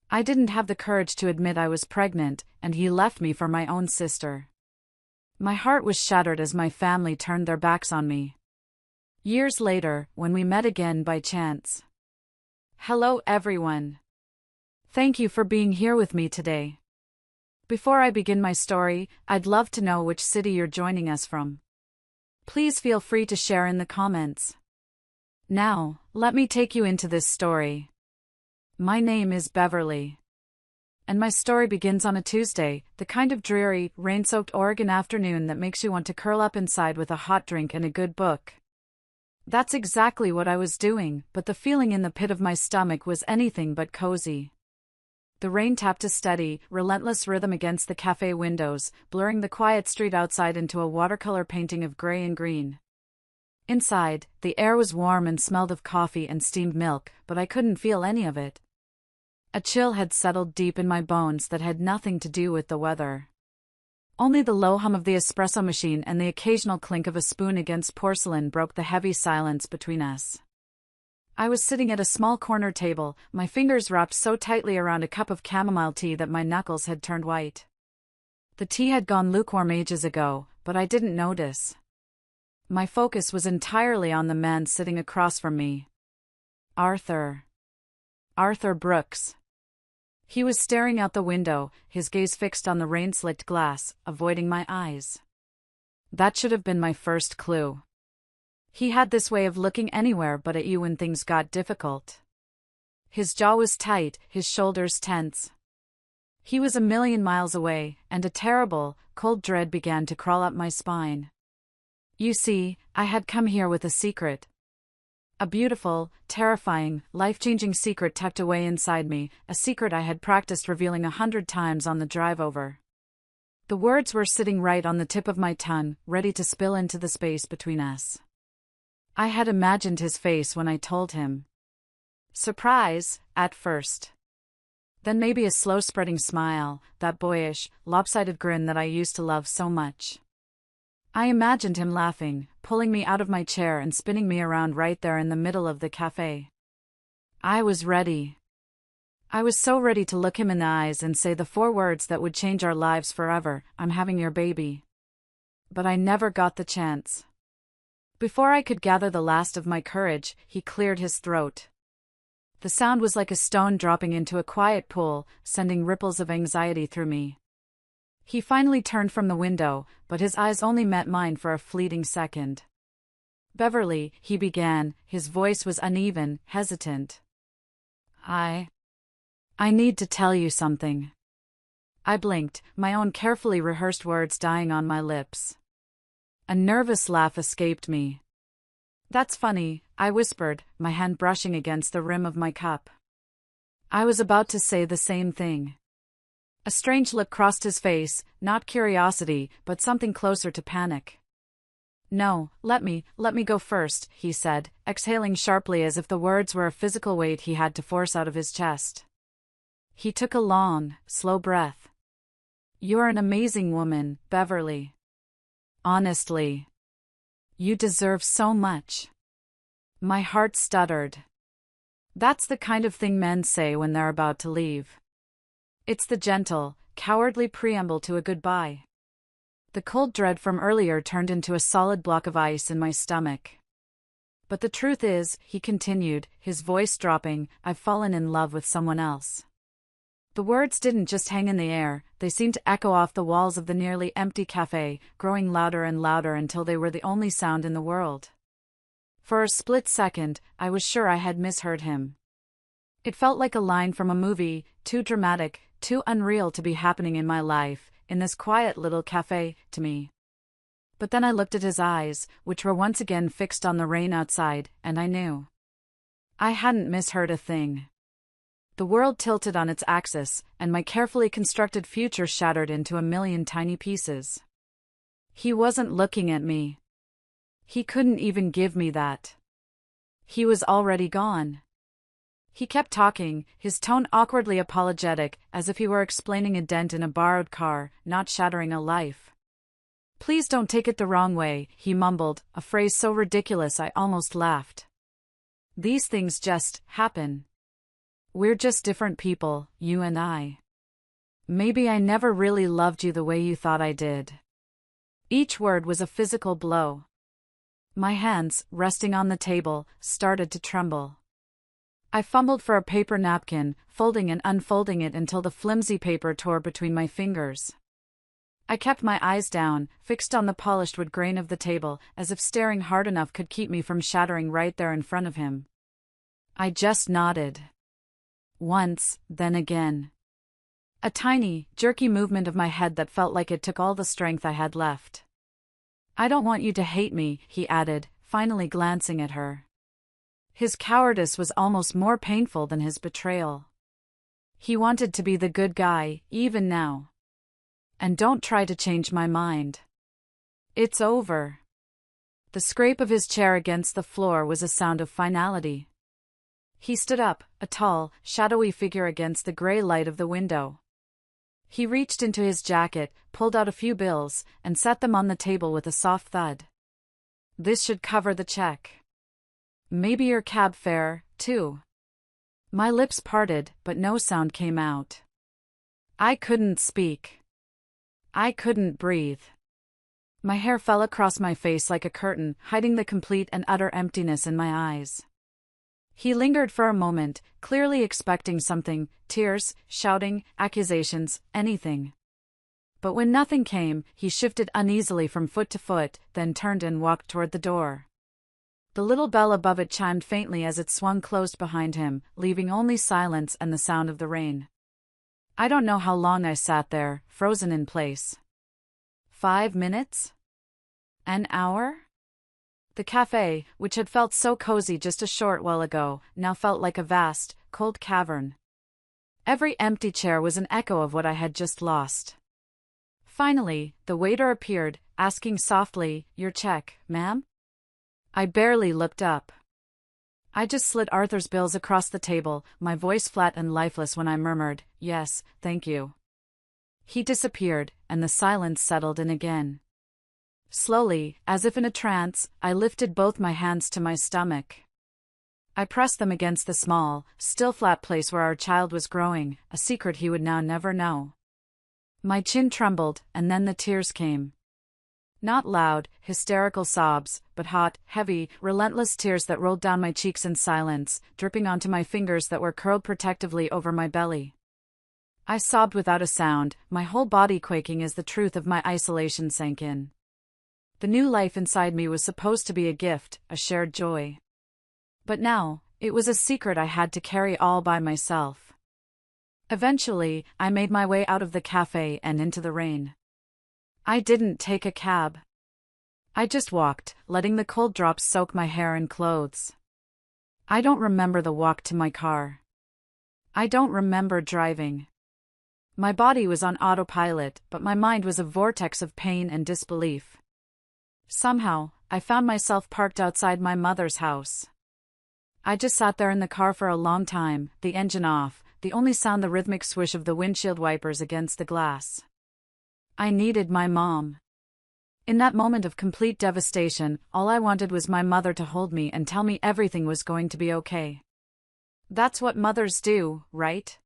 I didn't have the courage to admit I was pregnant, and he left me for my own sister. My heart was shattered as my family turned their backs on me. Years later, when we met again by chance. Hello everyone. Thank you for being here with me today. Before I begin my story, I'd love to know which city you're joining us from. Please feel free to share in the comments. Now, let me take you into this story. My name is Beverly. And my story begins on a Tuesday, the kind of dreary, rain-soaked Oregon afternoon that makes you want to curl up inside with a hot drink and a good book. That's exactly what I was doing, but the feeling in the pit of my stomach was anything but cozy. The rain tapped a steady, relentless rhythm against the cafe windows, blurring the quiet street outside into a watercolor painting of gray and green. Inside, the air was warm and smelled of coffee and steamed milk, but I couldn't feel any of it. A chill had settled deep in my bones that had nothing to do with the weather. Only the low hum of the espresso machine and the occasional clink of a spoon against porcelain broke the heavy silence between us. I was sitting at a small corner table, my fingers wrapped so tightly around a cup of chamomile tea that my knuckles had turned white. The tea had gone lukewarm ages ago, but I didn't notice. My focus was entirely on the man sitting across from me. Arthur Brooks. He was staring out the window, his gaze fixed on the rain-slicked glass, avoiding my eyes. That should have been my first clue. He had this way of looking anywhere but at you when things got difficult. His jaw was tight, his shoulders tense. He was a million miles away, and a terrible, cold dread began to crawl up my spine. You see, I had come here with a secret. A beautiful, terrifying, life-changing secret tucked away inside me, a secret I had practiced revealing 100 times on the drive over. The words were sitting right on the tip of my tongue, ready to spill into the space between us. I had imagined his face when I told him. Surprise, at first. Then maybe a slow-spreading smile, that boyish, lopsided grin that I used to love so much. I imagined him laughing, pulling me out of my chair and spinning me around right there in the middle of the cafe. I was ready. I was so ready to look him in the eyes and say the 4 words that would change our lives forever, I'm having your baby. But I never got the chance. Before I could gather the last of my courage, he cleared his throat. The sound was like a stone dropping into a quiet pool, sending ripples of anxiety through me. He finally turned from the window, but his eyes only met mine for a fleeting second. Beverly, he began, his voice was uneven, hesitant. I need to tell you something. I blinked, my own carefully rehearsed words dying on my lips. A nervous laugh escaped me. That's funny, I whispered, my hand brushing against the rim of my cup. I was about to say the same thing. A strange look crossed his face, not curiosity, but something closer to panic. No, let me go first, he said, exhaling sharply as if the words were a physical weight he had to force out of his chest. He took a long, slow breath. You're an amazing woman, Beverly. Honestly. You deserve so much. My heart stuttered. That's the kind of thing men say when they're about to leave. It's the gentle, cowardly preamble to a goodbye. The cold dread from earlier turned into a solid block of ice in my stomach. But the truth is, he continued, his voice dropping, I've fallen in love with someone else. The words didn't just hang in the air, they seemed to echo off the walls of the nearly empty cafe, growing louder and louder until they were the only sound in the world. For a split second, I was sure I had misheard him. It felt like a line from a movie, too dramatic, too unreal to be happening in my life, in this quiet little cafe, to me. But then I looked at his eyes, which were once again fixed on the rain outside, and I knew. I hadn't misheard a thing. The world tilted on its axis, and my carefully constructed future shattered into a million tiny pieces. He wasn't looking at me. He couldn't even give me that. He was already gone. He kept talking, his tone awkwardly apologetic, as if he were explaining a dent in a borrowed car, not shattering a life. Please don't take it the wrong way, he mumbled, a phrase so ridiculous I almost laughed. These things just happen. We're just different people, you and I. Maybe I never really loved you the way you thought I did. Each word was a physical blow. My hands, resting on the table, started to tremble. I fumbled for a paper napkin, folding and unfolding it until the flimsy paper tore between my fingers. I kept my eyes down, fixed on the polished wood grain of the table, as if staring hard enough could keep me from shattering right there in front of him. I just nodded. Once, then again. A tiny, jerky movement of my head that felt like it took all the strength I had left. I don't want you to hate me, he added, finally glancing at her. His cowardice was almost more painful than his betrayal. He wanted to be the good guy, even now. And don't try to change my mind. It's over. The scrape of his chair against the floor was a sound of finality. He stood up, a tall, shadowy figure against the gray light of the window. He reached into his jacket, pulled out a few bills, and set them on the table with a soft thud. This should cover the check. Maybe your cab fare, too. My lips parted, but no sound came out. I couldn't speak. I couldn't breathe. My hair fell across my face like a curtain, hiding the complete and utter emptiness in my eyes. He lingered for a moment, clearly expecting something, tears, shouting, accusations, anything. But when nothing came, he shifted uneasily from foot to foot, then turned and walked toward the door. The little bell above it chimed faintly as it swung closed behind him, leaving only silence and the sound of the rain. I don't know how long I sat there, frozen in place. 5 minutes? An hour? The cafe, which had felt so cozy just a short while ago, now felt like a vast, cold cavern. Every empty chair was an echo of what I had just lost. Finally, the waiter appeared, asking softly, "Your check, ma'am?" I barely looked up. I just slid Arthur's bills across the table, my voice flat and lifeless when I murmured, "Yes, thank you." He disappeared, and the silence settled in again. Slowly, as if in a trance, I lifted both my hands to my stomach. I pressed them against the small, still flat place where our child was growing, a secret he would now never know. My chin trembled, and then the tears came. Not loud, hysterical sobs, but hot, heavy, relentless tears that rolled down my cheeks in silence, dripping onto my fingers that were curled protectively over my belly. I sobbed without a sound, my whole body quaking as the truth of my isolation sank in. The new life inside me was supposed to be a gift, a shared joy. But now, it was a secret I had to carry all by myself. Eventually, I made my way out of the cafe and into the rain. I didn't take a cab. I just walked, letting the cold drops soak my hair and clothes. I don't remember the walk to my car. I don't remember driving. My body was on autopilot, but my mind was a vortex of pain and disbelief. Somehow, I found myself parked outside my mother's house. I just sat there in the car for a long time, the engine off, the only sound the rhythmic swish of the windshield wipers against the glass. I needed my mom. In that moment of complete devastation, all I wanted was my mother to hold me and tell me everything was going to be okay. That's what mothers do, right?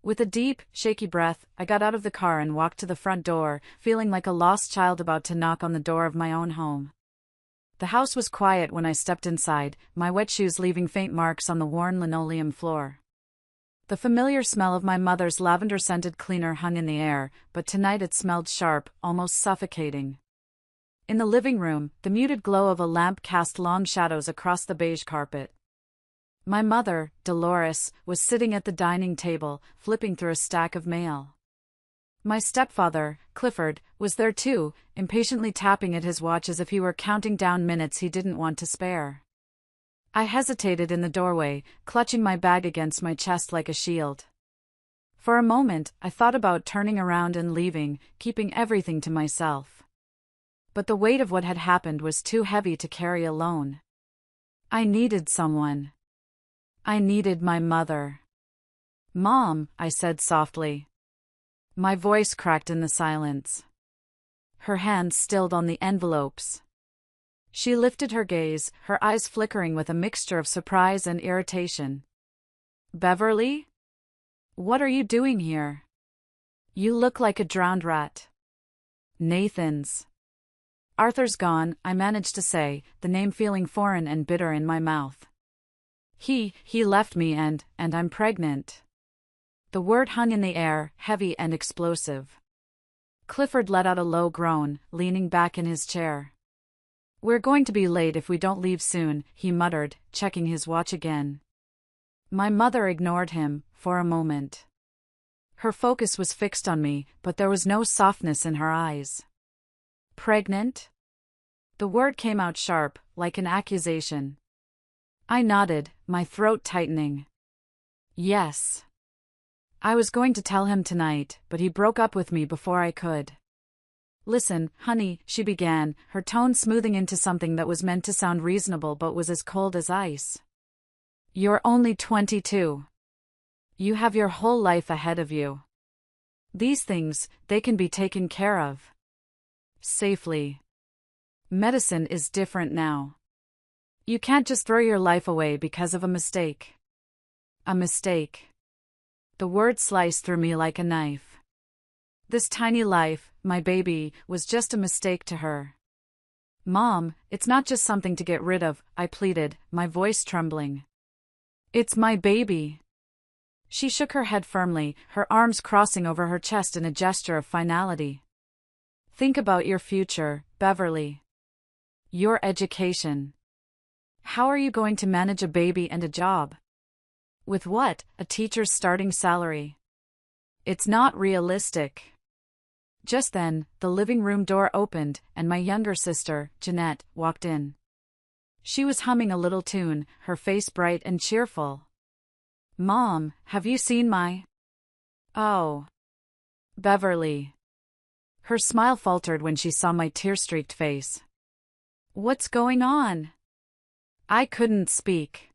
With a deep, shaky breath, I got out of the car and walked to the front door, feeling like a lost child about to knock on the door of my own home. The house was quiet when I stepped inside, my wet shoes leaving faint marks on the worn linoleum floor. The familiar smell of my mother's lavender-scented cleaner hung in the air, but tonight it smelled sharp, almost suffocating. In the living room, the muted glow of a lamp cast long shadows across the beige carpet. My mother, Dolores, was sitting at the dining table, flipping through a stack of mail. My stepfather, Clifford, was there too, impatiently tapping at his watch as if he were counting down minutes he didn't want to spare. I hesitated in the doorway, clutching my bag against my chest like a shield. For a moment, I thought about turning around and leaving, keeping everything to myself. But the weight of what had happened was too heavy to carry alone. I needed someone. I needed my mother. "Mom," I said softly. My voice cracked in the silence. Her hands stilled on the envelopes. She lifted her gaze, her eyes flickering with a mixture of surprise and irritation. Beverly? What are you doing here? You look like a drowned rat. Nathan's. Arthur's gone, I managed to say, the name feeling foreign and bitter in my mouth. He left me and I'm pregnant. The word hung in the air, heavy and explosive. Clifford let out a low groan, leaning back in his chair. We're going to be late if we don't leave soon, he muttered, checking his watch again. My mother ignored him, for a moment. Her focus was fixed on me, but there was no softness in her eyes. Pregnant? The word came out sharp, like an accusation. I nodded, my throat tightening. Yes. I was going to tell him tonight, but he broke up with me before I could. Listen, honey, she began, her tone smoothing into something that was meant to sound reasonable but was as cold as ice. You're only 22. You have your whole life ahead of you. These things, they can be taken care of. Safely. Medicine is different now. You can't just throw your life away because of a mistake. A mistake. The word sliced through me like a knife. This tiny life, my baby, was just a mistake to her. Mom, it's not just something to get rid of, I pleaded, my voice trembling. It's my baby. She shook her head firmly, her arms crossing over her chest in a gesture of finality. Think about your future, Beverly. Your education. How are you going to manage a baby and a job? With what, a teacher's starting salary? It's not realistic. Just then, the living room door opened, and my younger sister, Jeanette, walked in. She was humming a little tune, her face bright and cheerful. Mom, have you seen my... Oh. Beverly. Her smile faltered when she saw my tear-streaked face. What's going on? I couldn't speak.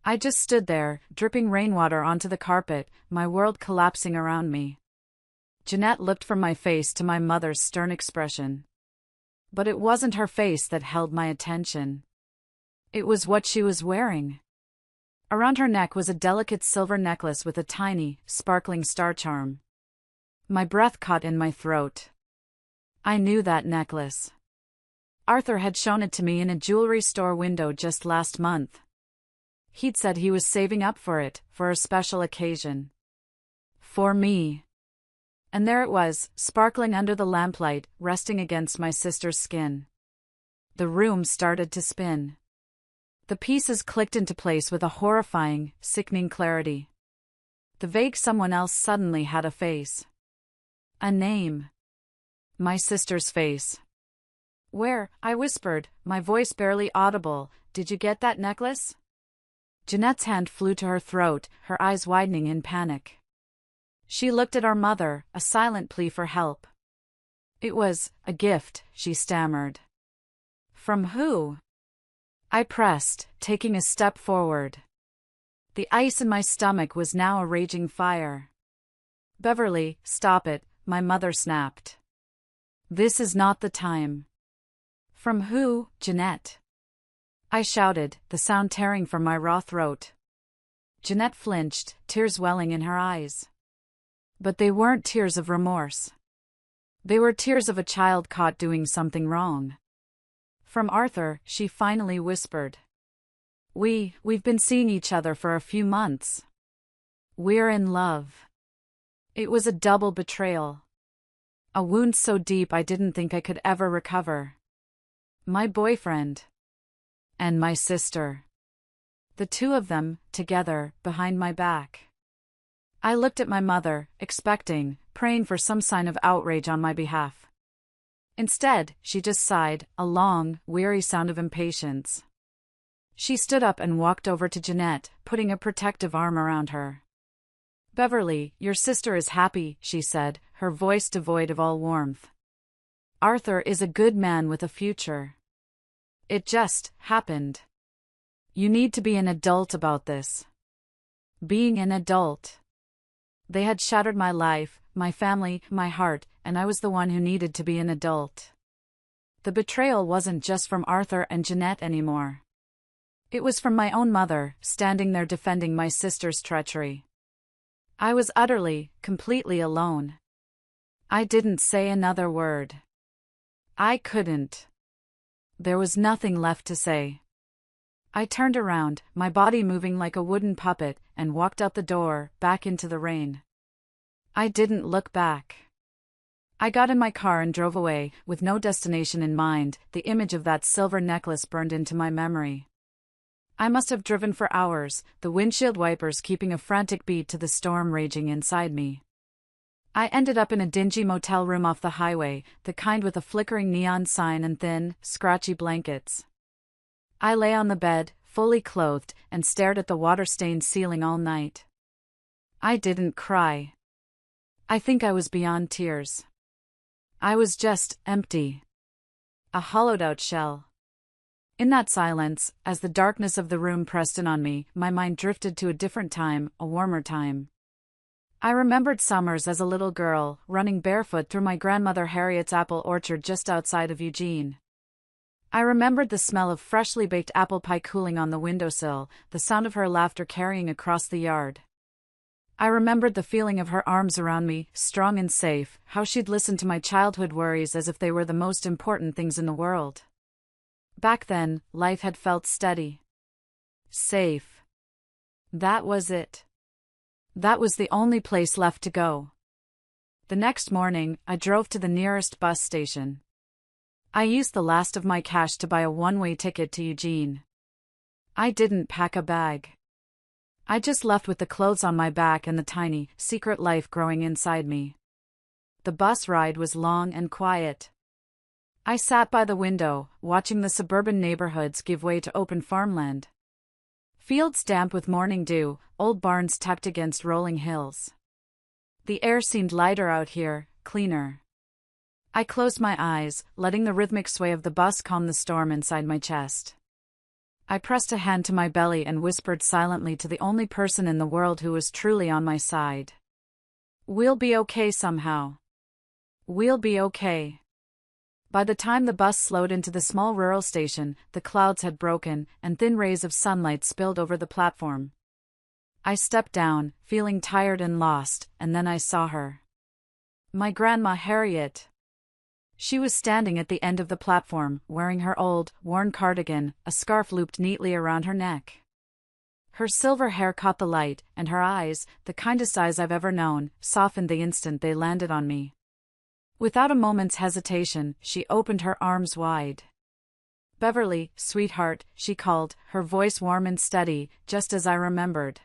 I just stood there, dripping rainwater onto the carpet, my world collapsing around me. Jeanette looked from my face to my mother's stern expression. But it wasn't her face that held my attention. It was what she was wearing. Around her neck was a delicate silver necklace with a tiny, sparkling star charm. My breath caught in my throat. I knew that necklace. Arthur had shown it to me in a jewelry store window just last month. He'd said he was saving up for it, for a special occasion. For me. And there it was, sparkling under the lamplight, resting against my sister's skin. The room started to spin. The pieces clicked into place with a horrifying, sickening clarity. The vague someone else suddenly had a face. A name. My sister's face. Where? I whispered, my voice barely audible. Did you get that necklace? Jeanette's hand flew to her throat, her eyes widening in panic. She looked at our mother, a silent plea for help. It was a gift, she stammered. From who? I pressed, taking a step forward. The ice in my stomach was now a raging fire. Beverly, stop it, my mother snapped. This is not the time. From who, Jeanette? I shouted, the sound tearing from my raw throat. Jeanette flinched, tears welling in her eyes. But they weren't tears of remorse. They were tears of a child caught doing something wrong. From Arthur, she finally whispered. We've been seeing each other for a few months. We're in love. It was a double betrayal. A wound so deep I didn't think I could ever recover. My boyfriend. And my sister. The two of them, together, behind my back. I looked at my mother, expecting, praying for some sign of outrage on my behalf. Instead, she just sighed, a long, weary sound of impatience. She stood up and walked over to Jeanette, putting a protective arm around her. Beverly, your sister is happy, she said, her voice devoid of all warmth. Arthur is a good man with a future. It just happened. You need to be an adult about this. Being an adult. They had shattered my life, my family, my heart, and I was the one who needed to be an adult. The betrayal wasn't just from Arthur and Jeanette anymore. It was from my own mother, standing there defending my sister's treachery. I was utterly, completely alone. I didn't say another word. I couldn't. There was nothing left to say. I turned around, my body moving like a wooden puppet, and walked out the door, back into the rain. I didn't look back. I got in my car and drove away, with no destination in mind. The image of that silver necklace burned into my memory. I must have driven for hours, the windshield wipers keeping a frantic beat to the storm raging inside me. I ended up in a dingy motel room off the highway, the kind with a flickering neon sign and thin, scratchy blankets. I lay on the bed, fully clothed, and stared at the water-stained ceiling all night. I didn't cry. I think I was beyond tears. I was just empty. A hollowed-out shell. In that silence, as the darkness of the room pressed in on me, my mind drifted to a different time, a warmer time. I remembered summers as a little girl, running barefoot through my grandmother Harriet's apple orchard just outside of Eugene. I remembered the smell of freshly baked apple pie cooling on the windowsill, the sound of her laughter carrying across the yard. I remembered the feeling of her arms around me, strong and safe, how she'd listened to my childhood worries as if they were the most important things in the world. Back then, life had felt steady. Safe. That was it. That was the only place left to go. The next morning, I drove to the nearest bus station. I used the last of my cash to buy a one-way ticket to Eugene. I didn't pack a bag. I just left with the clothes on my back and the tiny, secret life growing inside me. The bus ride was long and quiet. I sat by the window, watching the suburban neighborhoods give way to open farmland. Fields damp with morning dew, old barns tucked against rolling hills. The air seemed lighter out here, cleaner. I closed my eyes, letting the rhythmic sway of the bus calm the storm inside my chest. I pressed a hand to my belly and whispered silently to the only person in the world who was truly on my side. We'll be okay somehow. We'll be okay. By the time the bus slowed into the small rural station, the clouds had broken, and thin rays of sunlight spilled over the platform. I stepped down, feeling tired and lost, and then I saw her. My Grandma Harriet. She was standing at the end of the platform, wearing her old, worn cardigan, a scarf looped neatly around her neck. Her silver hair caught the light, and her eyes, the kindest eyes I've ever known, softened the instant they landed on me. Without a moment's hesitation, she opened her arms wide. "Beverly, sweetheart," she called, her voice warm and steady, just as I remembered.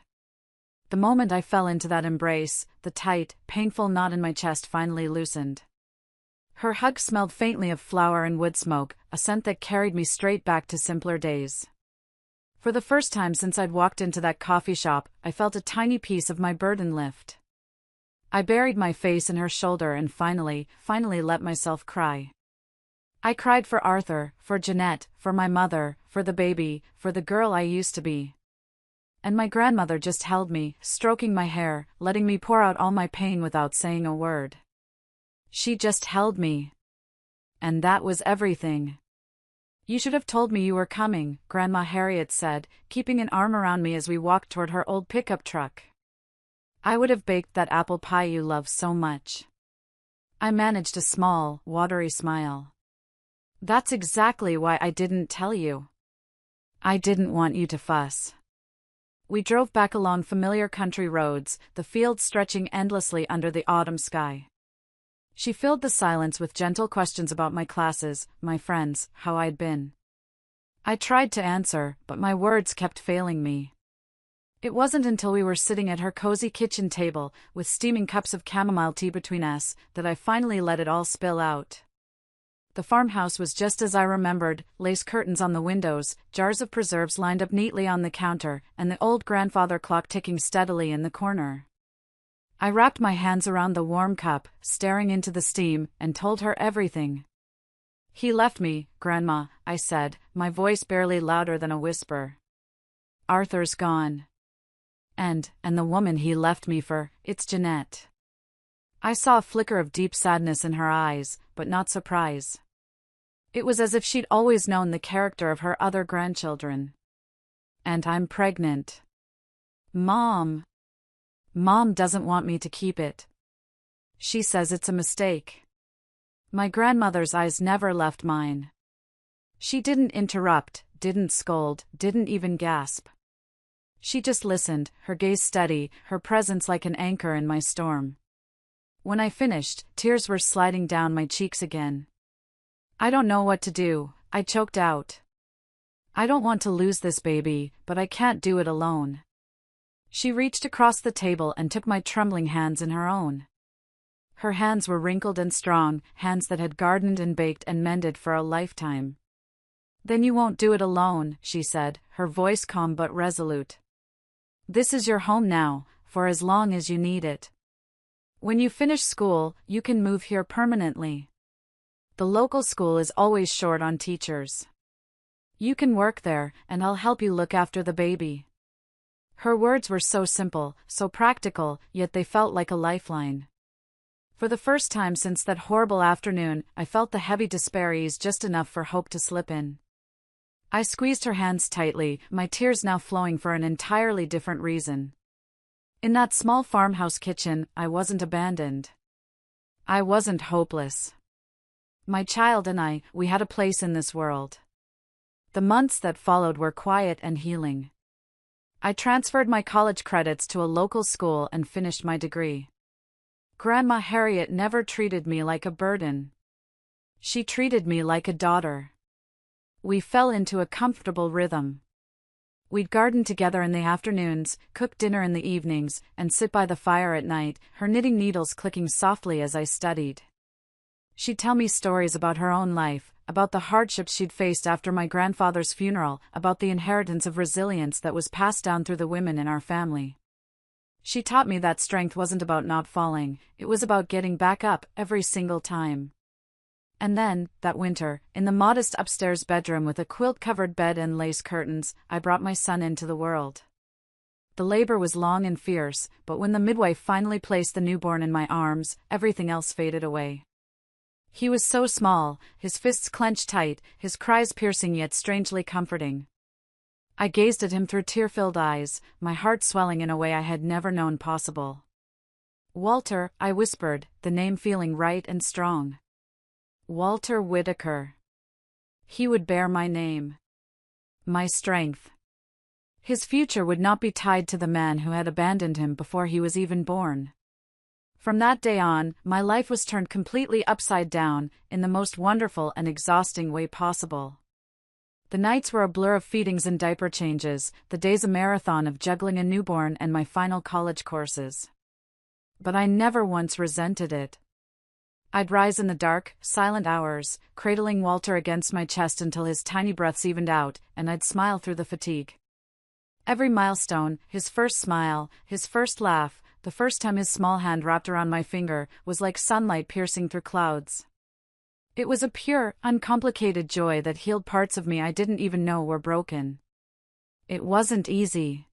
The moment I fell into that embrace, the tight, painful knot in my chest finally loosened. Her hug smelled faintly of flower and wood smoke, a scent that carried me straight back to simpler days. For the first time since I'd walked into that coffee shop, I felt a tiny piece of my burden lift. I buried my face in her shoulder and finally let myself cry. I cried for Arthur, for Jeanette, for my mother, for the baby, for the girl I used to be. And my grandmother just held me, stroking my hair, letting me pour out all my pain without saying a word. She just held me. And that was everything. "You should have told me you were coming," Grandma Harriet said, keeping an arm around me as we walked toward her old pickup truck. "I would have baked that apple pie you love so much." I managed a small, watery smile. "That's exactly why I didn't tell you. I didn't want you to fuss." We drove back along familiar country roads, the fields stretching endlessly under the autumn sky. She filled the silence with gentle questions about my classes, my friends, how I'd been. I tried to answer, but my words kept failing me. It wasn't until we were sitting at her cozy kitchen table, with steaming cups of chamomile tea between us, that I finally let it all spill out. The farmhouse was just as I remembered, lace curtains on the windows, jars of preserves lined up neatly on the counter, and the old grandfather clock ticking steadily in the corner. I wrapped my hands around the warm cup, staring into the steam, and told her everything. "He left me, Grandma," I said, my voice barely louder than a whisper. "Arthur's gone. And the woman he left me for, it's Jeanette." I saw a flicker of deep sadness in her eyes, but not surprise. It was as if she'd always known the character of her other grandchildren. And I'm pregnant. Mom. Mom doesn't want me to keep it. She says it's a mistake. My grandmother's eyes never left mine. She didn't interrupt, didn't scold, didn't even gasp. She just listened, her gaze steady, her presence like an anchor in my storm. When I finished, tears were sliding down my cheeks again. I don't know what to do, I choked out. I don't want to lose this baby, but I can't do it alone. She reached across the table and took my trembling hands in her own. Her hands were wrinkled and strong, hands that had gardened and baked and mended for a lifetime. Then you won't do it alone, she said, her voice calm but resolute. This is your home now, for as long as you need it. When you finish school, you can move here permanently. The local school is always short on teachers. You can work there, and I'll help you look after the baby. Her words were so simple, so practical, yet they felt like a lifeline. For the first time since that horrible afternoon, I felt the heavy despair ease just enough for hope to slip in. I squeezed her hands tightly, my tears now flowing for an entirely different reason. In that small farmhouse kitchen, I wasn't abandoned. I wasn't hopeless. My child and I, we had a place in this world. The months that followed were quiet and healing. I transferred my college credits to a local school and finished my degree. Grandma Harriet never treated me like a burden. She treated me like a daughter. We fell into a comfortable rhythm. We'd garden together in the afternoons, cook dinner in the evenings, and sit by the fire at night, her knitting needles clicking softly as I studied. She'd tell me stories about her own life, about the hardships she'd faced after my grandfather's funeral, about the inheritance of resilience that was passed down through the women in our family. She taught me that strength wasn't about not falling, it was about getting back up every single time. And then, that winter, in the modest upstairs bedroom with a quilt-covered bed and lace curtains, I brought my son into the world. The labor was long and fierce, but when the midwife finally placed the newborn in my arms, everything else faded away. He was so small, his fists clenched tight, his cries piercing yet strangely comforting. I gazed at him through tear-filled eyes, my heart swelling in a way I had never known possible. Walter, I whispered, the name feeling right and strong. Walter Whitaker. He would bear my name. My strength. His future would not be tied to the man who had abandoned him before he was even born. From that day on, my life was turned completely upside down, in the most wonderful and exhausting way possible. The nights were a blur of feedings and diaper changes, the days a marathon of juggling a newborn and my final college courses. But I never once resented it. I'd rise in the dark, silent hours, cradling Walter against my chest until his tiny breaths evened out, and I'd smile through the fatigue. Every milestone, his first smile, his first laugh, the first time his small hand wrapped around my finger, was like sunlight piercing through clouds. It was a pure, uncomplicated joy that healed parts of me I didn't even know were broken. It wasn't easy.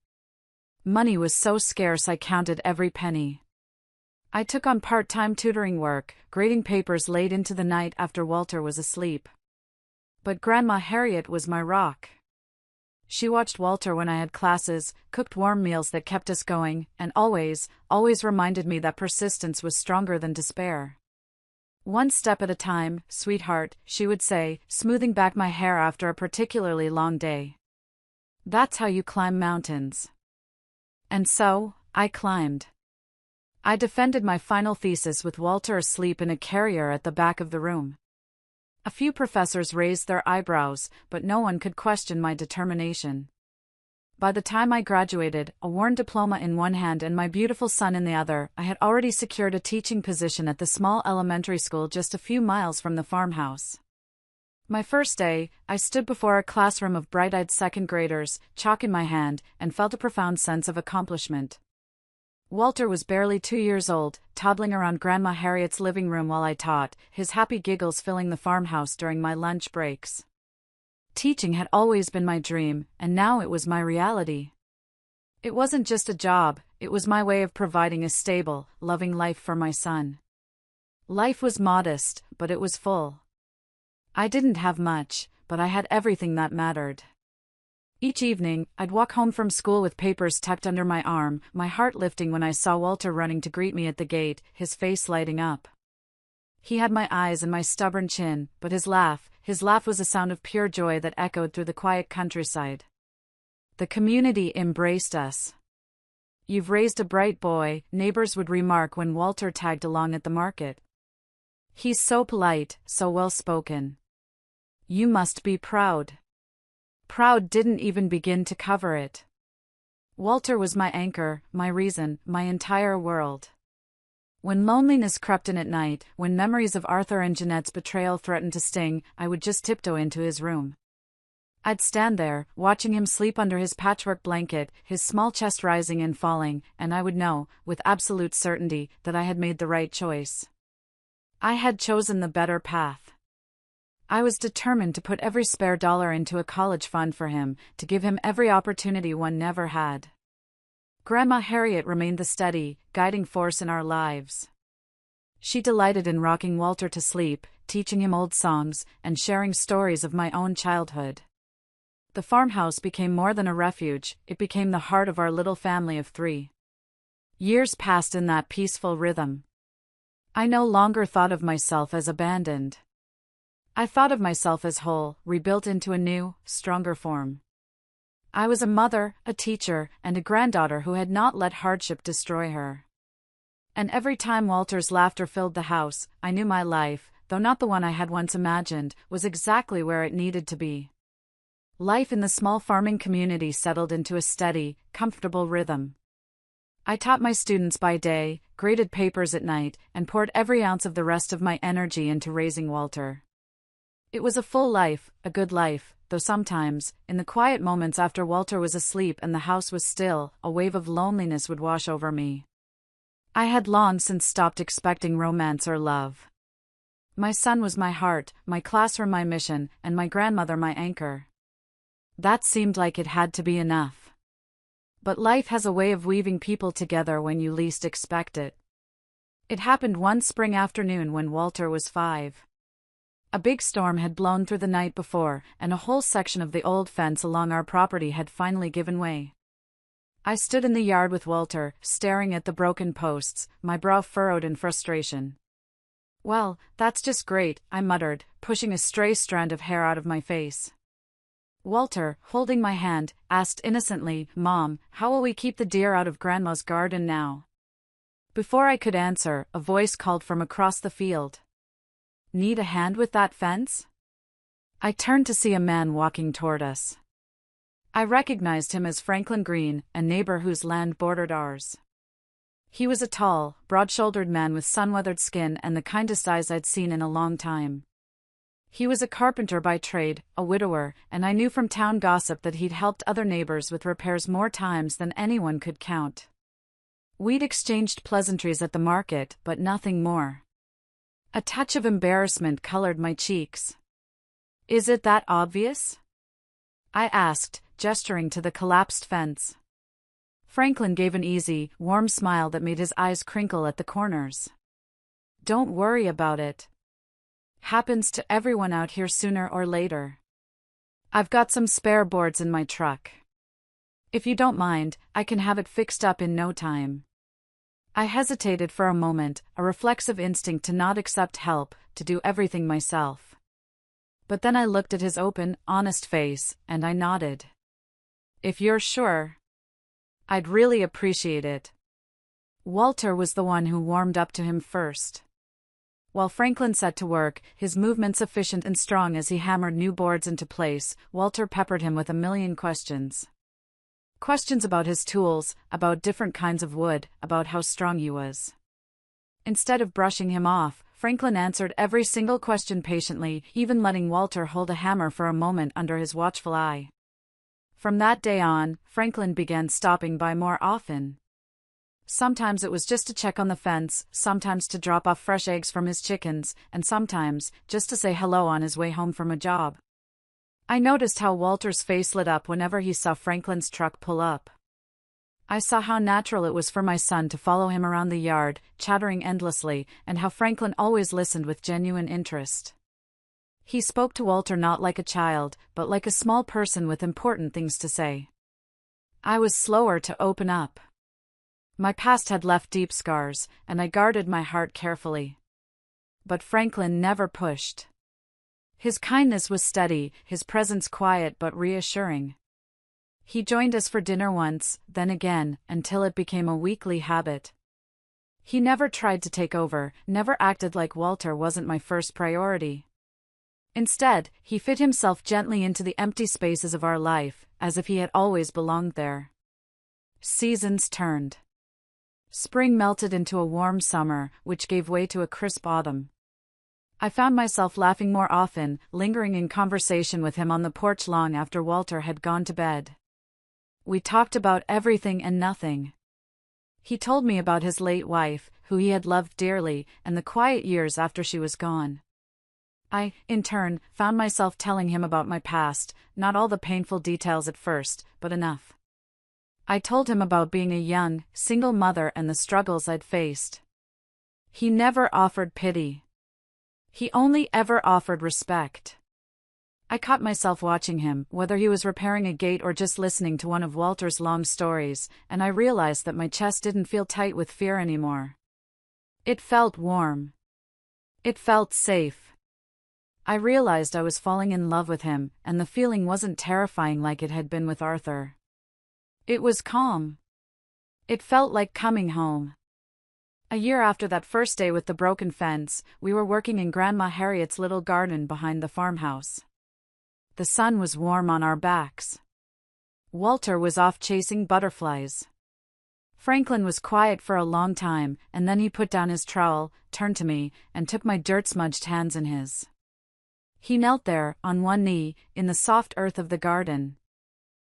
Money was so scarce I counted every penny. I took on part-time tutoring work, grading papers late into the night after Walter was asleep. But Grandma Harriet was my rock. She watched Walter when I had classes, cooked warm meals that kept us going, and always reminded me that persistence was stronger than despair. One step at a time, sweetheart, she would say, smoothing back my hair after a particularly long day. That's how you climb mountains. And so, I climbed. I defended my final thesis with Walter asleep in a carrier at the back of the room. A few professors raised their eyebrows, but no one could question my determination. By the time I graduated, a worn diploma in one hand and my beautiful son in the other, I had already secured a teaching position at the small elementary school just a few miles from the farmhouse. My first day, I stood before a classroom of bright-eyed second graders, chalk in my hand, and felt a profound sense of accomplishment. Walter was barely 2 years old, toddling around Grandma Harriet's living room while I taught, his happy giggles filling the farmhouse during my lunch breaks. Teaching had always been my dream, and now it was my reality. It wasn't just a job, it was my way of providing a stable, loving life for my son. Life was modest, but it was full. I didn't have much, but I had everything that mattered. Each evening, I'd walk home from school with papers tucked under my arm, my heart lifting when I saw Walter running to greet me at the gate, his face lighting up. He had my eyes and my stubborn chin, but his laugh was a sound of pure joy that echoed through the quiet countryside. The community embraced us. "You've raised a bright boy," neighbors would remark when Walter tagged along at the market. "He's so polite, so well-spoken. You must be proud." Proud didn't even begin to cover it. Walter was my anchor, my reason, my entire world. When loneliness crept in at night, when memories of Arthur and Jeanette's betrayal threatened to sting, I would just tiptoe into his room. I'd stand there, watching him sleep under his patchwork blanket, his small chest rising and falling, and I would know, with absolute certainty, that I had made the right choice. I had chosen the better path. I was determined to put every spare dollar into a college fund for him, to give him every opportunity one never had. Grandma Harriet remained the steady, guiding force in our lives. She delighted in rocking Walter to sleep, teaching him old songs, and sharing stories of my own childhood. The farmhouse became more than a refuge, it became the heart of our little family of 3. Years passed in that peaceful rhythm. I no longer thought of myself as abandoned. I thought of myself as whole, rebuilt into a new, stronger form. I was a mother, a teacher, and a granddaughter who had not let hardship destroy her. And every time Walter's laughter filled the house, I knew my life, though not the one I had once imagined, was exactly where it needed to be. Life in the small farming community settled into a steady, comfortable rhythm. I taught my students by day, graded papers at night, and poured every ounce of the rest of my energy into raising Walter. It was a full life, a good life, though sometimes, in the quiet moments after Walter was asleep and the house was still, a wave of loneliness would wash over me. I had long since stopped expecting romance or love. My son was my heart, my classroom my mission, and my grandmother my anchor. That seemed like it had to be enough. But life has a way of weaving people together when you least expect it. It happened one spring afternoon when Walter was 5. A big storm had blown through the night before, and a whole section of the old fence along our property had finally given way. I stood in the yard with Walter, staring at the broken posts, my brow furrowed in frustration. "Well, that's just great," I muttered, pushing a stray strand of hair out of my face. Walter, holding my hand, asked innocently, "Mom, how will we keep the deer out of Grandma's garden now?" Before I could answer, a voice called from across the field. "Need a hand with that fence?" I turned to see a man walking toward us. I recognized him as Franklin Green, a neighbor whose land bordered ours. He was a tall, broad-shouldered man with sun-weathered skin and the kindest eyes I'd seen in a long time. He was a carpenter by trade, a widower, and I knew from town gossip that he'd helped other neighbors with repairs more times than anyone could count. We'd exchanged pleasantries at the market, but nothing more. A touch of embarrassment colored my cheeks. "Is it that obvious?" I asked, gesturing to the collapsed fence. Franklin gave an easy, warm smile that made his eyes crinkle at the corners. "Don't worry about it. Happens to everyone out here sooner or later. I've got some spare boards in my truck. If you don't mind, I can have it fixed up in no time." I hesitated for a moment, a reflexive instinct to not accept help, to do everything myself. But then I looked at his open, honest face, and I nodded. "If you're sure, I'd really appreciate it." Walter was the one who warmed up to him first. While Franklin set to work, his movements efficient and strong as he hammered new boards into place, Walter peppered him with a million questions. Questions about his tools, about different kinds of wood, about how strong he was. Instead of brushing him off, Franklin answered every single question patiently, even letting Walter hold a hammer for a moment under his watchful eye. From that day on, Franklin began stopping by more often. Sometimes it was just to check on the fence, sometimes to drop off fresh eggs from his chickens, and sometimes just to say hello on his way home from a job. I noticed how Walter's face lit up whenever he saw Franklin's truck pull up. I saw how natural it was for my son to follow him around the yard, chattering endlessly, and how Franklin always listened with genuine interest. He spoke to Walter not like a child, but like a small person with important things to say. I was slower to open up. My past had left deep scars, and I guarded my heart carefully. But Franklin never pushed. His kindness was steady, his presence quiet but reassuring. He joined us for dinner once, then again, until it became a weekly habit. He never tried to take over, never acted like Walter wasn't my first priority. Instead, he fit himself gently into the empty spaces of our life, as if he had always belonged there. Seasons turned. Spring melted into a warm summer, which gave way to a crisp autumn. I found myself laughing more often, lingering in conversation with him on the porch long after Walter had gone to bed. We talked about everything and nothing. He told me about his late wife, who he had loved dearly, and the quiet years after she was gone. I, in turn, found myself telling him about my past, not all the painful details at first, but enough. I told him about being a young, single mother and the struggles I'd faced. He never offered pity. He only ever offered respect. I caught myself watching him, whether he was repairing a gate or just listening to one of Walter's long stories, and I realized that my chest didn't feel tight with fear anymore. It felt warm. It felt safe. I realized I was falling in love with him, and the feeling wasn't terrifying like it had been with Arthur. It was calm. It felt like coming home. A year after that first day with the broken fence, we were working in Grandma Harriet's little garden behind the farmhouse. The sun was warm on our backs. Walter was off chasing butterflies. Franklin was quiet for a long time, and then he put down his trowel, turned to me, and took my dirt-smudged hands in his. He knelt there, on one knee, in the soft earth of the garden.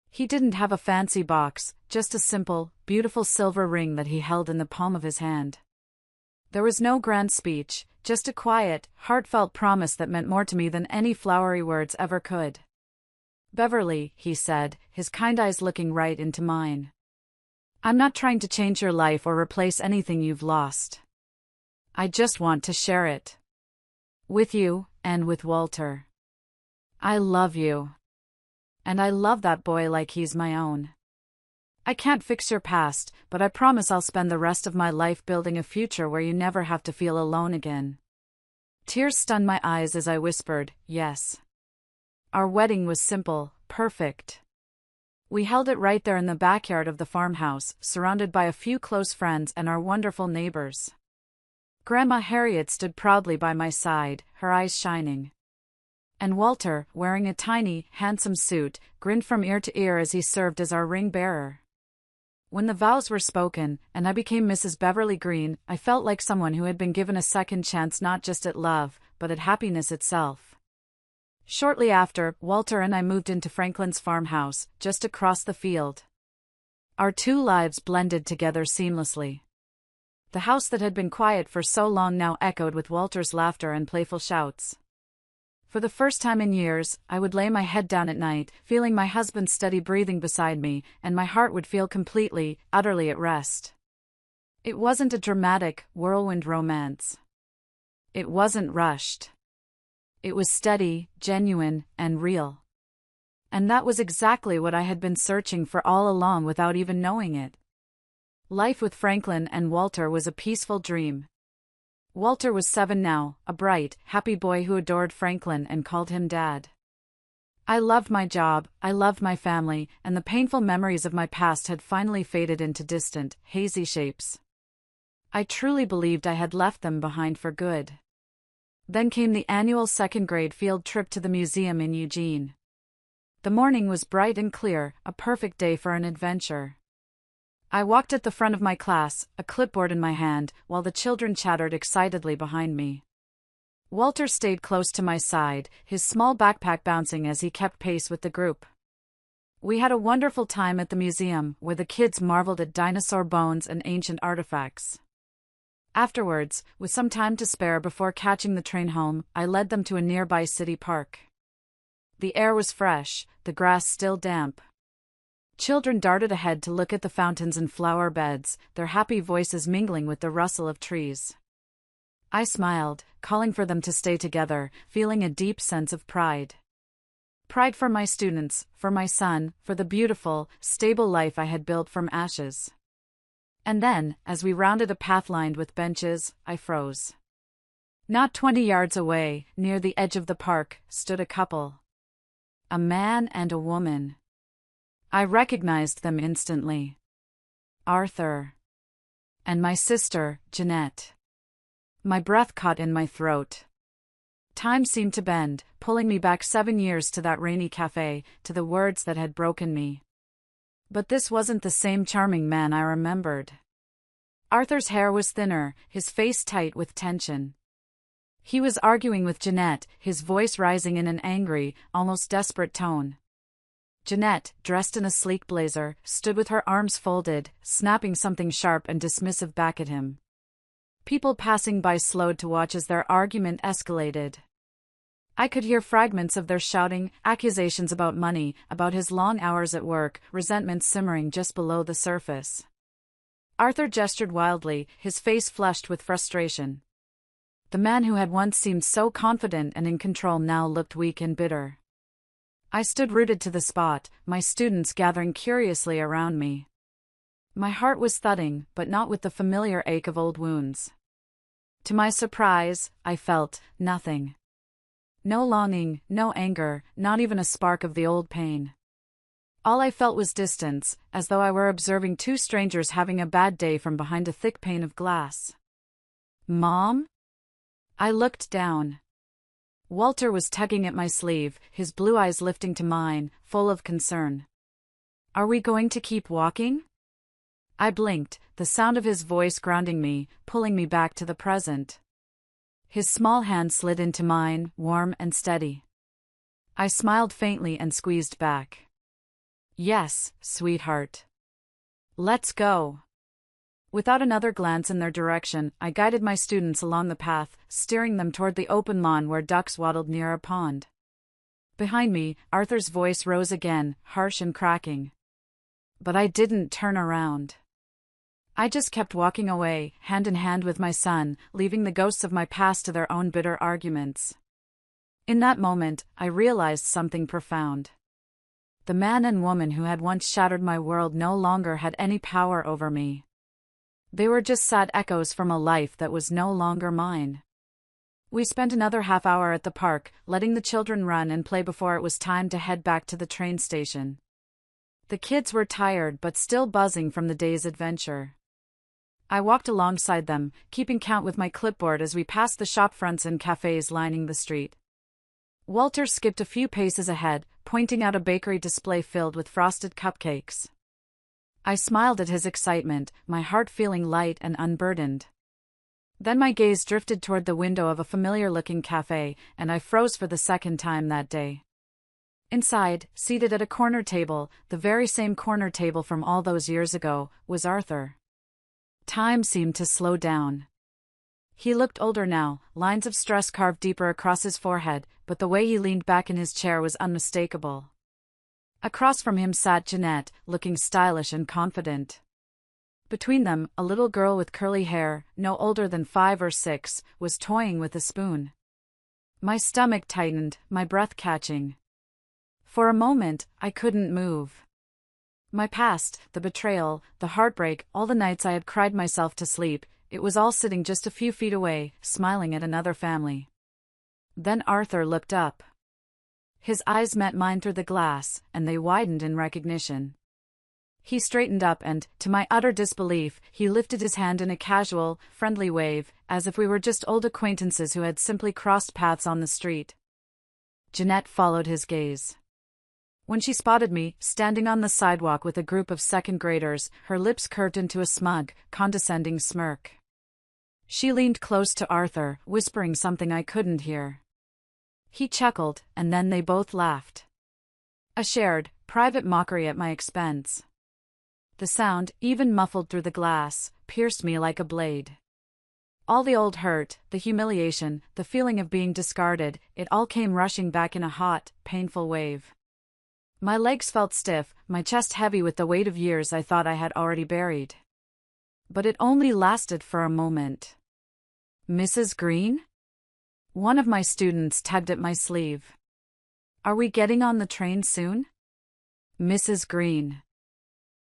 He didn't have a fancy box, just a simple, beautiful silver ring that he held in the palm of his hand. There was no grand speech, just a quiet, heartfelt promise that meant more to me than any flowery words ever could. "Beverly," he said, his kind eyes looking right into mine. "I'm not trying to change your life or replace anything you've lost. I just want to share it. With you, and with Walter. I love you. And I love that boy like he's my own. I can't fix your past, but I promise I'll spend the rest of my life building a future where you never have to feel alone again." Tears stunned my eyes as I whispered, "Yes." Our wedding was simple, perfect. We held it right there in the backyard of the farmhouse, surrounded by a few close friends and our wonderful neighbors. Grandma Harriet stood proudly by my side, her eyes shining. And Walter, wearing a tiny, handsome suit, grinned from ear to ear as he served as our ring bearer. When the vows were spoken, and I became Mrs. Beverly Green, I felt like someone who had been given a second chance not just at love, but at happiness itself. Shortly after, Walter and I moved into Franklin's farmhouse, just across the field. Our two lives blended together seamlessly. The house that had been quiet for so long now echoed with Walter's laughter and playful shouts. For the first time in years, I would lay my head down at night, feeling my husband's steady breathing beside me, and my heart would feel completely, utterly at rest. It wasn't a dramatic, whirlwind romance. It wasn't rushed. It was steady, genuine, and real. And that was exactly what I had been searching for all along without even knowing it. Life with Franklin and Walter was a peaceful dream. Walter was 7 now, a bright, happy boy who adored Franklin and called him Dad. I loved my job, I loved my family, and the painful memories of my past had finally faded into distant, hazy shapes. I truly believed I had left them behind for good. Then came the annual second-grade field trip to the museum in Eugene. The morning was bright and clear, a perfect day for an adventure. I walked at the front of my class, a clipboard in my hand, while the children chattered excitedly behind me. Walter stayed close to my side, his small backpack bouncing as he kept pace with the group. We had a wonderful time at the museum, where the kids marveled at dinosaur bones and ancient artifacts. Afterwards, with some time to spare before catching the train home, I led them to a nearby city park. The air was fresh, the grass still damp. Children darted ahead to look at the fountains and flower beds, their happy voices mingling with the rustle of trees. I smiled, calling for them to stay together, feeling a deep sense of pride. Pride for my students, for my son, for the beautiful, stable life I had built from ashes. And then, as we rounded a path lined with benches, I froze. Not 20 yards away, near the edge of the park, stood a couple. A man and a woman. I recognized them instantly. Arthur. And my sister, Jeanette. My breath caught in my throat. Time seemed to bend, pulling me back 7 years to that rainy cafe, to the words that had broken me. But this wasn't the same charming man I remembered. Arthur's hair was thinner, his face tight with tension. He was arguing with Jeanette, his voice rising in an angry, almost desperate tone. Jeanette, dressed in a sleek blazer, stood with her arms folded, snapping something sharp and dismissive back at him. People passing by slowed to watch as their argument escalated. I could hear fragments of their shouting, accusations about money, about his long hours at work, resentment simmering just below the surface. Arthur gestured wildly, his face flushed with frustration. The man who had once seemed so confident and in control now looked weak and bitter. I stood rooted to the spot, my students gathering curiously around me. My heart was thudding, but not with the familiar ache of old wounds. To my surprise, I felt nothing. No longing, no anger, not even a spark of the old pain. All I felt was distance, as though I were observing two strangers having a bad day from behind a thick pane of glass. "Mom?" I looked down. Walter was tugging at my sleeve, his blue eyes lifting to mine, full of concern. "Are we going to keep walking?" I blinked, the sound of his voice grounding me, pulling me back to the present. His small hand slid into mine, warm and steady. I smiled faintly and squeezed back. "Yes, sweetheart. Let's go." Without another glance in their direction, I guided my students along the path, steering them toward the open lawn where ducks waddled near a pond. Behind me, Arthur's voice rose again, harsh and cracking. But I didn't turn around. I just kept walking away, hand in hand with my son, leaving the ghosts of my past to their own bitter arguments. In that moment, I realized something profound. The man and woman who had once shattered my world no longer had any power over me. They were just sad echoes from a life that was no longer mine. We spent another half hour at the park, letting the children run and play before it was time to head back to the train station. The kids were tired but still buzzing from the day's adventure. I walked alongside them, keeping count with my clipboard as we passed the shop fronts and cafes lining the street. Walter skipped a few paces ahead, pointing out a bakery display filled with frosted cupcakes. I smiled at his excitement, my heart feeling light and unburdened. Then my gaze drifted toward the window of a familiar-looking cafe, and I froze for the second time that day. Inside, seated at a corner table, the very same corner table from all those years ago, was Arthur. Time seemed to slow down. He looked older now, lines of stress carved deeper across his forehead, but the way he leaned back in his chair was unmistakable. Across from him sat Jeanette, looking stylish and confident. Between them, a little girl with curly hair, no older than 5 or 6, was toying with a spoon. My stomach tightened, my breath catching. For a moment, I couldn't move. My past, the betrayal, the heartbreak, all the nights I had cried myself to sleep, it was all sitting just a few feet away, smiling at another family. Then Arthur looked up. His eyes met mine through the glass, and they widened in recognition. He straightened up and, to my utter disbelief, he lifted his hand in a casual, friendly wave, as if we were just old acquaintances who had simply crossed paths on the street. Jeanette followed his gaze. When she spotted me, standing on the sidewalk with a group of second graders, her lips curved into a smug, condescending smirk. She leaned close to Arthur, whispering something I couldn't hear. He chuckled, and then they both laughed. A shared, private mockery at my expense. The sound, even muffled through the glass, pierced me like a blade. All the old hurt, the humiliation, the feeling of being discarded, it all came rushing back in a hot, painful wave. My legs felt stiff, my chest heavy with the weight of years I thought I had already buried. But it only lasted for a moment. Mrs. Green? One of my students tugged at my sleeve. Are we getting on the train soon? Mrs. Green.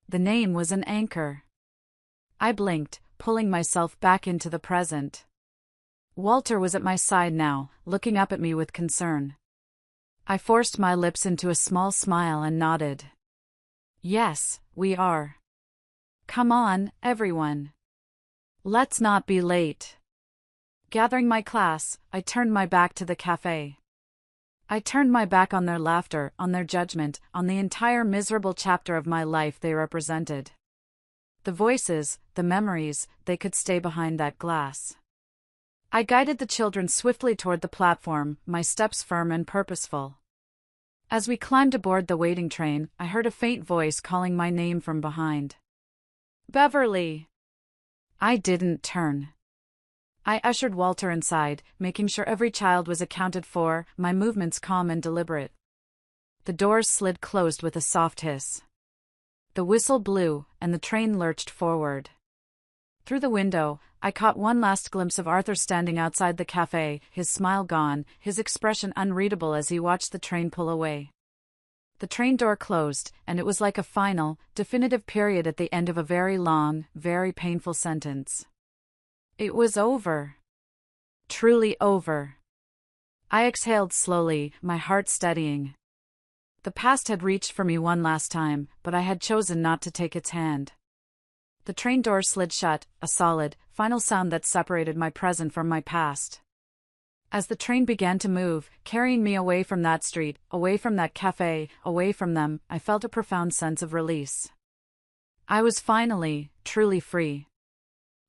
The name was an anchor. I blinked, pulling myself back into the present. Walter was at my side now, looking up at me with concern. I forced my lips into a small smile and nodded. Yes, we are. Come on, everyone. Let's not be late. Gathering my class, I turned my back to the cafe. I turned my back on their laughter, on their judgment, on the entire miserable chapter of my life they represented. The voices, the memories, they could stay behind that glass. I guided the children swiftly toward the platform, my steps firm and purposeful. As we climbed aboard the waiting train, I heard a faint voice calling my name from behind. Beverly! I didn't turn. I ushered Walter inside, making sure every child was accounted for, my movements calm and deliberate. The doors slid closed with a soft hiss. The whistle blew, and the train lurched forward. Through the window, I caught one last glimpse of Arthur standing outside the cafe, his smile gone, his expression unreadable as he watched the train pull away. The train door closed, and it was like a final, definitive period at the end of a very long, very painful sentence. It was over. Truly over. I exhaled slowly, my heart steadying. The past had reached for me one last time, but I had chosen not to take its hand. The train door slid shut, a solid, final sound that separated my present from my past. As the train began to move, carrying me away from that street, away from that cafe, away from them, I felt a profound sense of release. I was finally, truly free.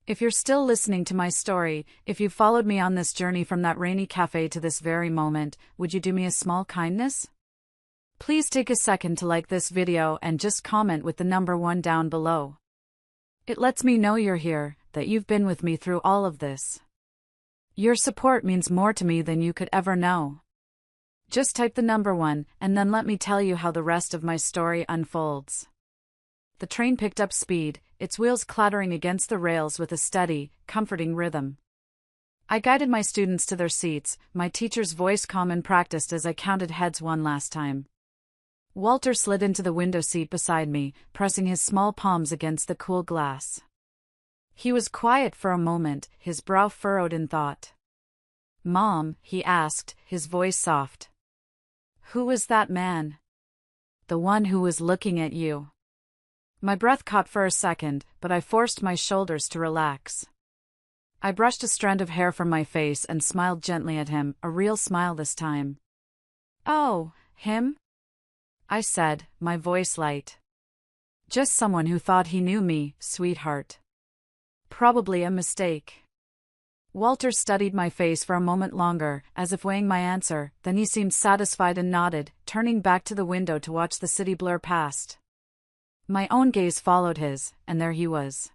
If you're still listening to my story, if you followed me on this journey from that rainy cafe to this very moment, would you do me a small kindness? Please take a second to like this video and just comment with the number 1 down below. It lets me know you're here, that you've been with me through all of this. Your support means more to me than you could ever know. Just type the number 1, and then let me tell you how the rest of my story unfolds. The train picked up speed, its wheels clattering against the rails with a steady, comforting rhythm. I guided my students to their seats, my teacher's voice calm and practiced as I counted heads one last time. Walter slid into the window seat beside me, pressing his small palms against the cool glass. He was quiet for a moment, his brow furrowed in thought. "Mom," he asked, his voice soft. "Who was that man?" "The one who was looking at you." My breath caught for a second, but I forced my shoulders to relax. I brushed a strand of hair from my face and smiled gently at him, a real smile this time. "Oh, him?" I said, my voice light. "Just someone who thought he knew me, sweetheart." "Probably a mistake." Walter studied my face for a moment longer, as if weighing my answer, then he seemed satisfied and nodded, turning back to the window to watch the city blur past. My own gaze followed his, and there he was.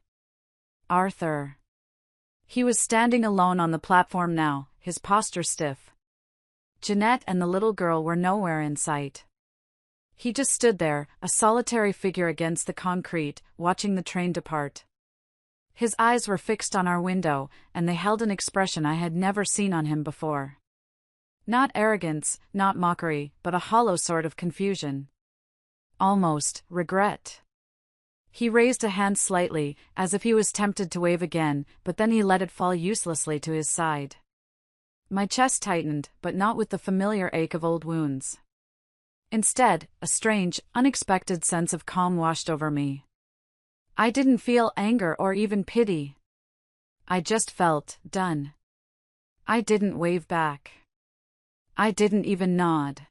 Arthur. He was standing alone on the platform now, his posture stiff. Jeanette and the little girl were nowhere in sight. He just stood there, a solitary figure against the concrete, watching the train depart. His eyes were fixed on our window, and they held an expression I had never seen on him before. Not arrogance, not mockery, but a hollow sort of confusion. Almost regret. He raised a hand slightly, as if he was tempted to wave again, but then he let it fall uselessly to his side. My chest tightened, but not with the familiar ache of old wounds. Instead, a strange, unexpected sense of calm washed over me. I didn't feel anger or even pity. I just felt done. I didn't wave back. I didn't even nod.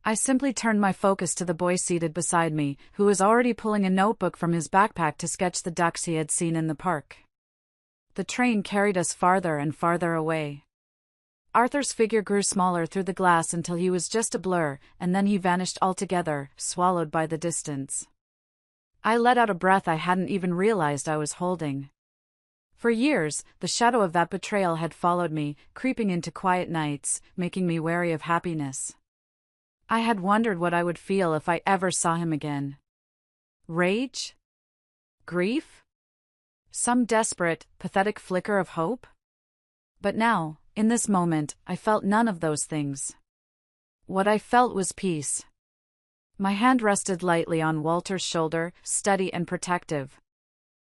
I simply turned my focus to the boy seated beside me, who was already pulling a notebook from his backpack to sketch the ducks he had seen in the park. The train carried us farther and farther away. Arthur's figure grew smaller through the glass until he was just a blur, and then he vanished altogether, swallowed by the distance. I let out a breath I hadn't even realized I was holding. For years, the shadow of that betrayal had followed me, creeping into quiet nights, making me wary of happiness. I had wondered what I would feel if I ever saw him again. Rage? Grief? Some desperate, pathetic flicker of hope? But now, in this moment, I felt none of those things. What I felt was peace. My hand rested lightly on Walter's shoulder, steady and protective.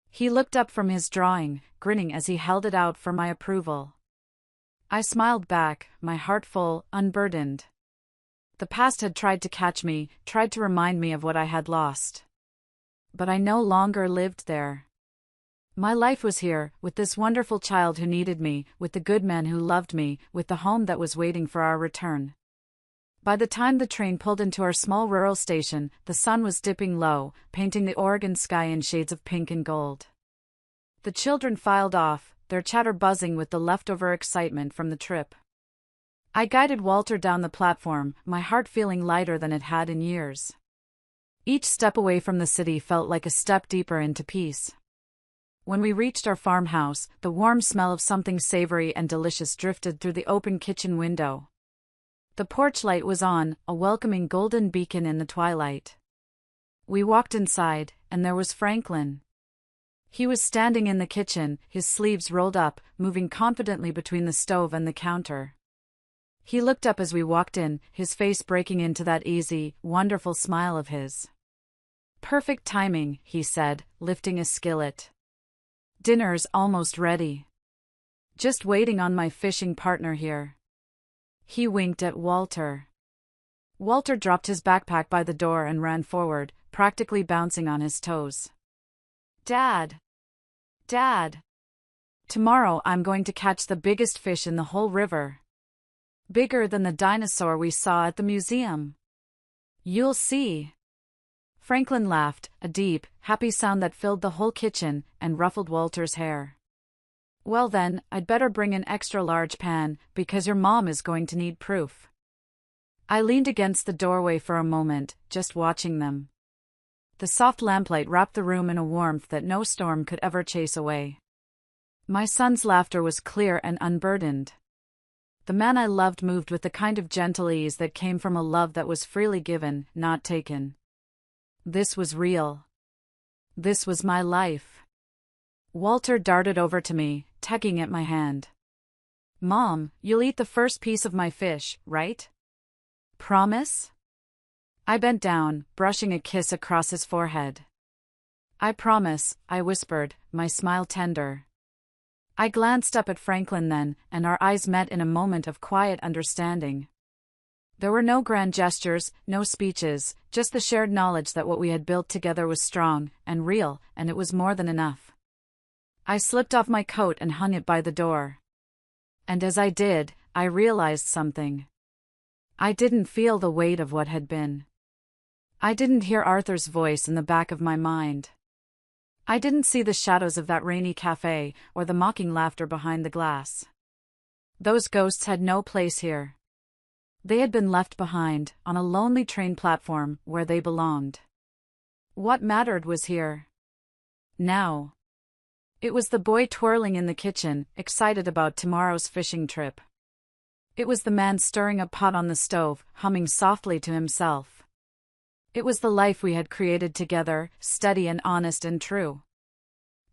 He looked up from his drawing, grinning as he held it out for my approval. I smiled back, my heart full, unburdened. The past had tried to catch me, tried to remind me of what I had lost. But I no longer lived there. My life was here, with this wonderful child who needed me, with the good man who loved me, with the home that was waiting for our return. By the time the train pulled into our small rural station, the sun was dipping low, painting the Oregon sky in shades of pink and gold. The children filed off, their chatter buzzing with the leftover excitement from the trip. I guided Walter down the platform, my heart feeling lighter than it had in years. Each step away from the city felt like a step deeper into peace. When we reached our farmhouse, the warm smell of something savory and delicious drifted through the open kitchen window. The porch light was on, a welcoming golden beacon in the twilight. We walked inside, and there was Franklin. He was standing in the kitchen, his sleeves rolled up, moving confidently between the stove and the counter. He looked up as we walked in, his face breaking into that easy, wonderful smile of his. "Perfect timing," he said, lifting a skillet. "Dinner's almost ready. Just waiting on my fishing partner here." He winked at Walter. Walter dropped his backpack by the door and ran forward, practically bouncing on his toes. "Dad! Dad! Tomorrow I'm going to catch the biggest fish in the whole river. Bigger than the dinosaur we saw at the museum. You'll see." Franklin laughed, a deep, happy sound that filled the whole kitchen and ruffled Walter's hair. "Well then, I'd better bring an extra large pan, because your mom is going to need proof." I leaned against the doorway for a moment, just watching them. The soft lamplight wrapped the room in a warmth that no storm could ever chase away. My son's laughter was clear and unburdened. The man I loved moved with the kind of gentle ease that came from a love that was freely given, not taken. This was real. This was my life. Walter darted over to me, tugging at my hand. "Mom, you'll eat the first piece of my fish, right? Promise?" I bent down, brushing a kiss across his forehead. "I promise," I whispered, my smile tender. I glanced up at Franklin then, and our eyes met in a moment of quiet understanding. There were no grand gestures, no speeches, just the shared knowledge that what we had built together was strong and real, and it was more than enough. I slipped off my coat and hung it by the door. And as I did, I realized something. I didn't feel the weight of what had been. I didn't hear Arthur's voice in the back of my mind. I didn't see the shadows of that rainy cafe, or the mocking laughter behind the glass. Those ghosts had no place here. They had been left behind, on a lonely train platform, where they belonged. What mattered was here. Now. It was the boy twirling in the kitchen, excited about tomorrow's fishing trip. It was the man stirring a pot on the stove, humming softly to himself. It was the life we had created together, steady and honest and true.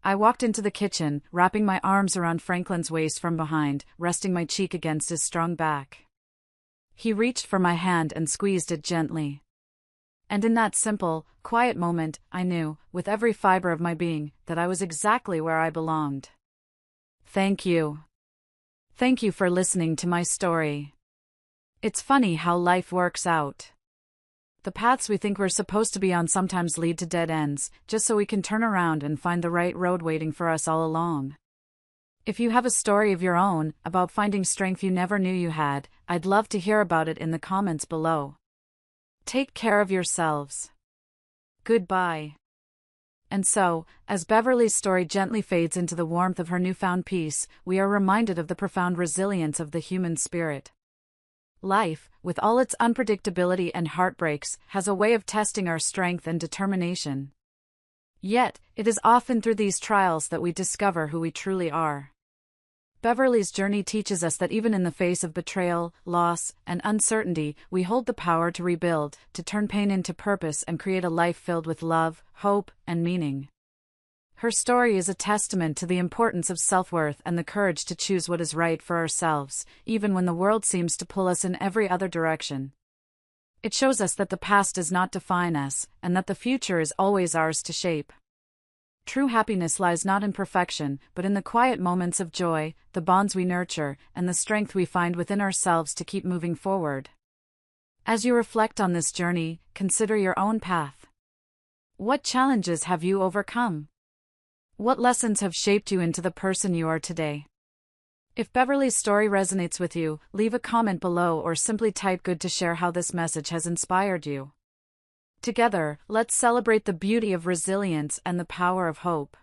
I walked into the kitchen, wrapping my arms around Franklin's waist from behind, resting my cheek against his strong back. He reached for my hand and squeezed it gently. And in that simple, quiet moment, I knew, with every fiber of my being, that I was exactly where I belonged. Thank you. Thank you for listening to my story. It's funny how life works out. The paths we think we're supposed to be on sometimes lead to dead ends, just so we can turn around and find the right road waiting for us all along. If you have a story of your own, about finding strength you never knew you had, I'd love to hear about it in the comments below. Take care of yourselves. Goodbye. And so, as Beverly's story gently fades into the warmth of her newfound peace, we are reminded of the profound resilience of the human spirit. Life, with all its unpredictability and heartbreaks, has a way of testing our strength and determination. Yet, it is often through these trials that we discover who we truly are. Beverly's journey teaches us that even in the face of betrayal, loss, and uncertainty, we hold the power to rebuild, to turn pain into purpose and create a life filled with love, hope, and meaning. Her story is a testament to the importance of self-worth and the courage to choose what is right for ourselves, even when the world seems to pull us in every other direction. It shows us that the past does not define us, and that the future is always ours to shape. True happiness lies not in perfection, but in the quiet moments of joy, the bonds we nurture, and the strength we find within ourselves to keep moving forward. As you reflect on this journey, consider your own path. What challenges have you overcome? What lessons have shaped you into the person you are today? If Beverly's story resonates with you, leave a comment below or simply type good to share how this message has inspired you. Together, let's celebrate the beauty of resilience and the power of hope.